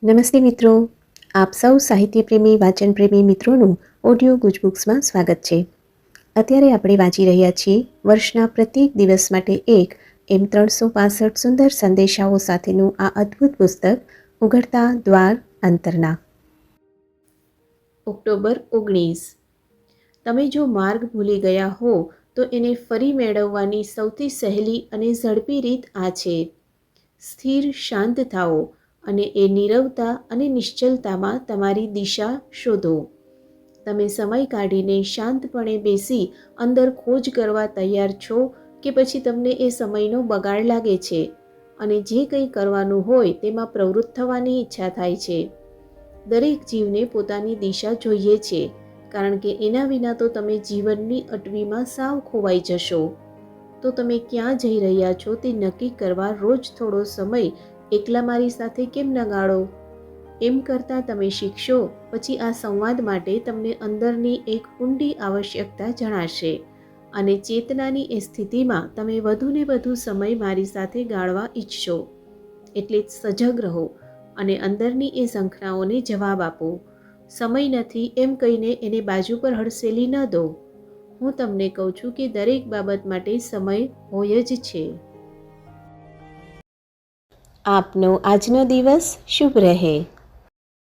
નમસ્તે મિત્રો, આપ સૌ સાહિત્ય પ્રેમી વાચન પ્રેમી મિત્રોનું ઓડિયો ગુજબુક્સમાં સ્વાગત છે. અત્યારે આપણે વાંચી રહ્યા છીએ વર્ષના પ્રત્યેક દિવસ માટે એક એમ 365 સુંદર સંદેશાઓ સાથેનું આ અદ્ભુત પુસ્તક ઉઘડતા દ્વાર અંતરના. ઓક્ટોબર 19. તમે જો માર્ગ ભૂલી ગયા હો તો એને ફરી મેળવવાની સૌથી સહેલી અને ઝડપી રીત આ છે. સ્થિર શાંત થાઓ અને એ નીરવતા અને નિશ્ચલતામાં તમારી દિશા શોધો. તમે સમય કાઢીને શાંતપણે બેસી અંદર ખોજ કરવા તૈયાર છો કે પછી તમને એ સમયનો બગાડ લાગે છે અને જે કંઈ કરવાનું હોય તેમાં પ્રવૃત્ત થવાની ઈચ્છા થાય છે. દરેક જીવને પોતાની દિશા જોઈએ છે, કારણ કે એના વિના તો તમે જીવનની અટવીમાં સાવ ખોવાઈ જશો. તો તમે ક્યાં જઈ રહ્યા છો તે નક્કી કરવા રોજ થોડો સમય એકલા મારી સાથે કેમ ન ગાળો? એમ કરતાં તમે શીખશો, પછી આ સંવાદ માટે તમને અંદરની એક ઊંડી આવશ્યકતા જણાશે અને ચેતનાની એ સ્થિતિમાં તમે વધુને વધુ સમય મારી સાથે ગાળવા ઈચ્છશો. એટલે સજગ રહો અને અંદરની એ ઝંખનાઓને જવાબ આપો. સમય નથી એમ કહીને એને બાજુ પર હડસેલી ન દો. હું તમને કહું છું કે દરેક બાબત માટે સમય હોય જ છે. આપનો આજનો દિવસ શુભ રહે.